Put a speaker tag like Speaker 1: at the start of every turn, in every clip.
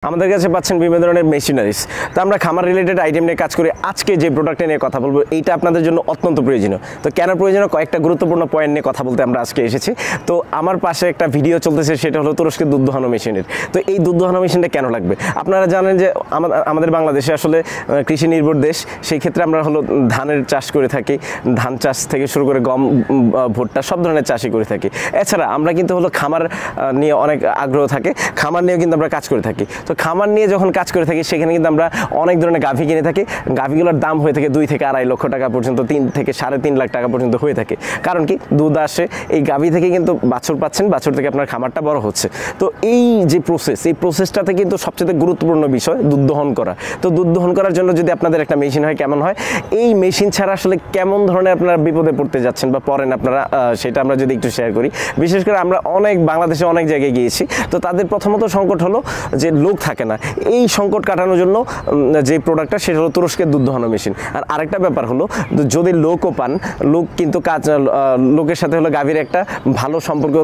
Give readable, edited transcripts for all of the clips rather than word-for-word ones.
Speaker 1: আমাদের কাছে পাচ্ছেন বিভিন্ন ধরনের মেশিনারিজ। তো আমরা খামার রিলেটেড আইটেম নিয়ে কাজ করি। আজকে যে প্রোডাক্টটা নিয়ে কথা বলবো এইটা আপনাদের জন্য অত্যন্ত প্রয়োজনীয়। তো কেন প্রয়োজনীয়, কয়েকটা গুরুত্বপূর্ণ পয়েন্ট নিয়ে কথা বলতে আমরা আজকে এসেছি। তো আমার পাশে একটা ভিডিও চলতেছে, সেটা হলো তুরস্কের দুধ দোহানো মেশিনের। তো এই দুধ দোহানো মেশিনটা কেন লাগবে? আপনারা জানেন যে আমাদের বাংলাদেশে আসলে কৃষি নির্ভর দেশ। সেই ক্ষেত্রে আমরা হলো ধানের চাষ করে থাকি, ধান চাষ থেকে শুরু করে গম, ভুট্টা সব ধরনের চাষই করে থাকি। এছাড়া আমরা কিন্তু হলো খামার নিয়ে অনেক আগ্রহ থাকে, খামার নিয়েও কিন্তু আমরা কাজ করে থাকি। তো খামার নিয়ে যখন কাজ করে থাকি সেখানে কিন্তু আমরা অনেক ধরনের গাভী কিনে থাকি। গাভীগুলোর দাম হয়ে থাকে 2 থেকে 2.5 লক্ষ টাকা পর্যন্ত, 3 থেকে 3.5 লাখ টাকা পর্যন্ত হয়ে থাকে। কারণ কি, দুধ আসে, এই গাভী থেকে কিন্তু বাছুর পাচ্ছেন, বাছুর থেকে আপনার খামারটা বড় হচ্ছে। তো এই যে প্রসেস, এই প্রসেসটাতে কিন্তু সবচেয়ে গুরুত্বপূর্ণ বিষয় দুধ দহন করা। তো দুধ দহন করার জন্য যদি আপনাদের একটা মেশিন হয়, কেমন হয়? এই মেশিন ছাড়া আসলে কেমন ধরনের আপনারা বিপদে পড়তে যাচ্ছেন বা পড়েন আপনারা, সেটা আমরা যদি একটু শেয়ার করি। বিশেষ করে আমরা বাংলাদেশে অনেক জায়গায় গিয়েছি। তো তাদের প্রথমত সংকট হলো যে লোক থাকে না। এই সংকট কাটানোর জন্য যে প্রোডাক্টটা, সেটা হলো তুরস্কের দুধ দোহানো মেশিন। আর আরেকটা ব্যাপার হলো, যদি লোকও পান, লোক কিন্তু লোকের সাথে হলো গাভীর একটা ভালো সম্পর্ক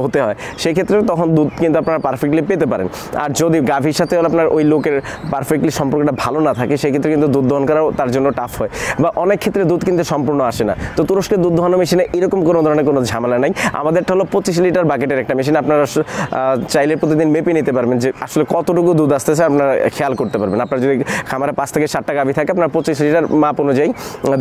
Speaker 1: হতে হয়। সেই ক্ষেত্রে তখন দুধ কিন্তু আপনারা পারফেক্টলি পেতে পারেন। আর যদি গাভীর সাথে হলো আপনার ওই লোকের পারফেক্টলি সম্পর্কটা ভালো না থাকে, সেক্ষেত্রে কিন্তু দুধ দহন করাও তার জন্য টাফ হয়, বা অনেক ক্ষেত্রে দুধ কিন্তু সম্পূর্ণ আসে না। তো তুরস্কের দুধ দোহানো মেশিনে এরকম কোনো ধরনের কোনো ঝামেলা নাই। আমাদেরটা হলো 25 লিটার বাকেটের একটা মেশিন। আপনারা চাইলে প্রতিদিন মেপে নিতে পারবেন যে আসলে কতটুকু দুধ আসতেছে, আপনারা খেয়াল করতে পারবেন। আপনার যদি খামারে 5 থেকে 7টা গাভী থাকে, আপনার 25 লিটার মাপ অনুযায়ী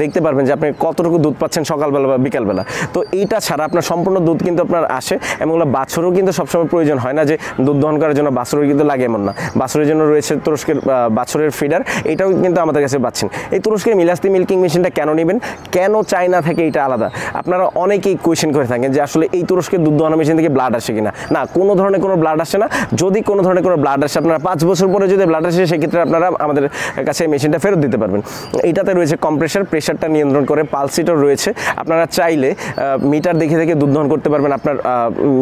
Speaker 1: দেখতে পারবেন যে আপনি কতটুকু দুধ পাচ্ছেন সকালবেলা বা বিকালবেলা। তো এইটা ছাড়া আপনার সম্পূর্ণ দুধ কিন্তু আপনার আসে। এবং বাছুরও কিন্তু সবসময় প্রয়োজন হয় না যে দুধ দহন করার জন্য বাছুরের কিন্তু লাগে, এমন না। বাছুরের জন্য রয়েছে তুরস্কের বাছুরের ফিডার, এটাও কিন্তু আমাদের কাছে পাচ্ছেন। এই তুরস্কের মিলাস্তি মিল্কিং মেশিনটা কেন নেবেন, কেন চায়না থেকে এটা আলাদা? আপনারা অনেকেই কোয়েশ্চেন করে থাকেন যে আসলে এই তুরস্কের দুধ দহন মেশিন থেকে ব্লাড আসে কিনা। না, কোনো ধরনের কোনো ব্লাড আসে না। যদি কোনো ধরনের কোনো ব্লাড আসে, আপনারা 5 বছর পরে যদি ব্লাড আসে, সেক্ষেত্রে আপনারা আমাদের কাছে মেশিনটা ফেরত দিতে পারবেন। এইটাতে রয়েছে কম্প্রেসার, প্রেশারটা নিয়ন্ত্রণ করে, পালস হিটার রয়েছে। আপনারা চাইলে মিটার দেখে দেখে দুধ দহন করতে পারবেন আপনার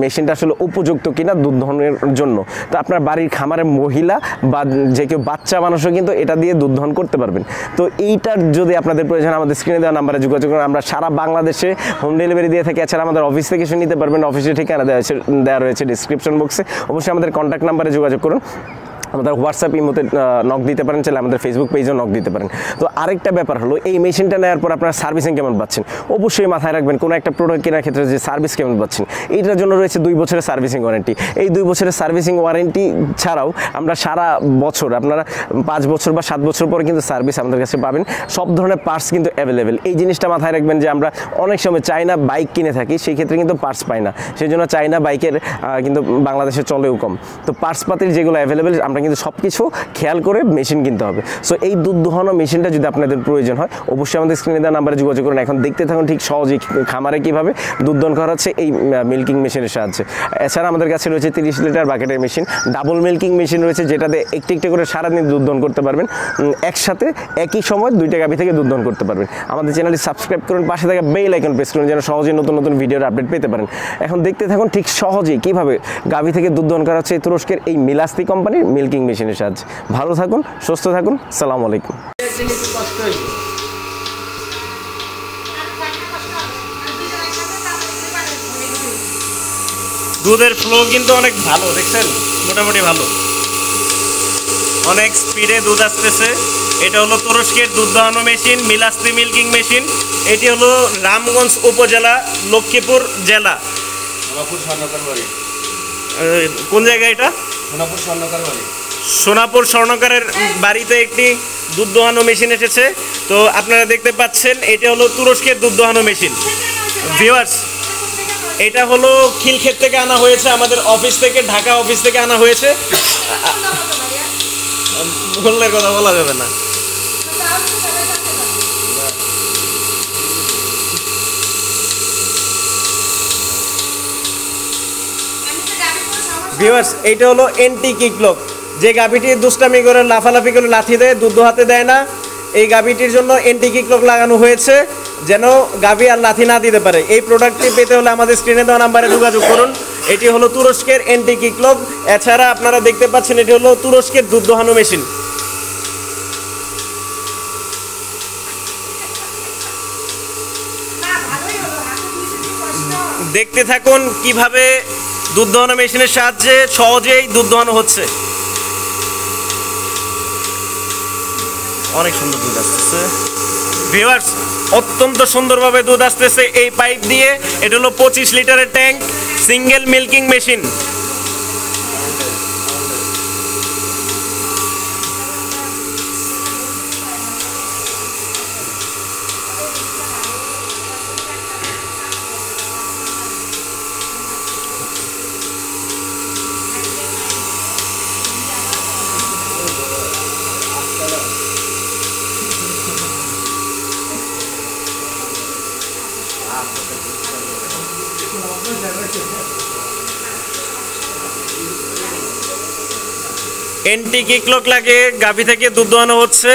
Speaker 1: মেশিনটা আসলে উপযুক্ত কিনা দুধ দহনের জন্য। তো আপনার বাড়ির খামারের মহিলা বা যে কেউ বাচ্চা মানুষও কিন্তু এটা দিয়ে দুধ দহন করতে পারবেন। তো এইটার যদি আপনাদের প্রয়োজন, আমাদের স্ক্রিনে দেওয়া নাম্বারে যোগাযোগ করুন। আমরা সারা বাংলাদেশে হোম ডেলিভারি দিয়ে থাকি। এছাড়া আমাদের অফিস থেকে এসে নিতে পারবেন। অফিসের ঠিকানা দেওয়া রয়েছে ডিসক্রিপশন বক্সে। অবশ্যই আমাদের কন্ট্যাক্ট নাম্বারে যোগাযোগ করুন। আমাদের হোয়াটসঅ্যাপ ইমোতে নক দিতে পারেন, চাইলে আমাদের ফেসবুক পেজেও নক দিতে পারেন। তো আরেকটা ব্যাপার হলো, এই মেশিনটা নেওয়ার পর আপনারা সার্ভিসিং কেমন পাচ্ছেন? অবশ্যই মাথায় রাখবেন, কোনো একটা প্রোডাক্ট কেনার ক্ষেত্রে যে সার্ভিস কেমন পাচ্ছেন। এইটার জন্য রয়েছে 2 বছরের সার্ভিসিং ওয়ারেন্টি। এই 2 বছরের সার্ভিসিং ওয়ারেন্টি ছাড়াও আমরা সারা বছর, আপনারা 5 বছর বা 7 বছর পরে কিন্তু সার্ভিস আমাদের কাছে পাবেন। সব ধরনের পার্টস কিন্তু অ্যাভেলেবেল। এই জিনিসটা মাথায় রাখবেন যে আমরা অনেক সময় চায়না বাইক কিনে থাকি, সেই ক্ষেত্রে কিন্তু পার্টস পাই না। সেই জন্য চায়না বাইকের কিন্তু বাংলাদেশে চলেও কম। তো পার্টস পাতির যেগুলো অ্যাভেলেবেল, আমরা কিন্তু সব কিছু খেয়াল করে মেশিন কিনতে হবে। সো এই দুধ দোহানো মেশিনটা যদি আপনাদের প্রয়োজন হয়, অবশ্যই আমাদের স্ক্রিনে দেওয়া নাম্বারে যোগাযোগ করুন। এখন দেখতে থাকুন ঠিক সহজেই খামারে কীভাবে দুধ দহন করা হচ্ছে এই মিল্কিং মেশিনের সাহায্যে। এছাড়া আমাদের কাছে রয়েছে 30 লিটার বাকেটের মেশিন, ডাবল মিল্কিং মেশিন রয়েছে, যেটাতে একটি করে সারাদিন দুধ দহন করতে পারবেন। একসাথে একই সময় 2টা গাভী থেকে দুধ দহন করতে পারবেন। আমাদের চ্যানেলটি সাবস্ক্রাইব করুন, পাশে থাকা বেল আইকন প্রেস করুন, যেন সহজেই নতুন নতুন ভিডিওর আপডেট পেতে পারেন। এখন দেখতে থাকুন ঠিক সহজেই কীভাবে গাভী থেকে দুধ দহন করা হচ্ছে এই তুরস্কের এই মিলাস্তি কোম্পানির মিল্কিং মেশিনের সাহায্যে। ভালো থাকুন, সুস্থ থাকুন, আসসালামু আলাইকুম।
Speaker 2: দুধের ফ্লো কিন্তু অনেক ভালো, দেখছেন, মোটামুটি ভালো, অনেক স্পিডে দুধ আসতেছে। এটা হলো তুরস্কের দুধ দহানো মেশিন, মিলাস্তি মিল্কিং মেশিন। এটি হলো রামগঞ্জ উপজেলা, লক্ষ্মীপুর জেলা। কোন জায়গায় এটা? সোনাপুর স্বর্ণকারের বাড়িতে একটি দুধ দোহানো মেশিন এসেছে। তো আপনারা দেখতে পাচ্ছেন, এটা হলো তুরস্কের দুধ দোহানো মেশিন। ভিউয়ার্স, এটা হলো খিলক্ষেত থেকে আনা হয়েছে, আমাদের অফিস থেকে, ঢাকা অফিস থেকে আনা হয়েছে। বললে কথা বলা যাবে না। ভিউয়ার্স, এইটা হলো এন্টি কিকলক। যে গাভীটি দুষ্টামি করে লাফালাফি করে লাথি দেয়, দুধ দোহাতে দেয় না, এই গাভীটির জন্য এন্টি কিকলক লাগানো হয়েছে, যেন গাভী আর লাথি না দিতে পারে। এই প্রোডাক্টটি পেতে হলে আমাদের স্ক্রিনে দেওয়া নাম্বারে যোগাযোগ করুন। এটি হলো তুরস্কের এন্টি কিকলক। এছাড়া আপনারা দেখতে পাচ্ছেন, এটি হলো তুরস্কের দুধ দোহানো মেশিন। দেখতে থাকুন কিভাবে দুধ দোহানো মেশিনের সাহায্যে সহজেই দুধ দোহানো হচ্ছে। অনেক সুন্দর দুধ আসতেছে ভিউয়ার্স, অত্যন্ত সুন্দরভাবে দুধ আসতেছে এই পাইপ দিয়ে। এটা হলো 25 লিটারের tank, single milking machine. Anti kick lock লাগে গাভী থেকে দুধ দোয়ানো হচ্ছে।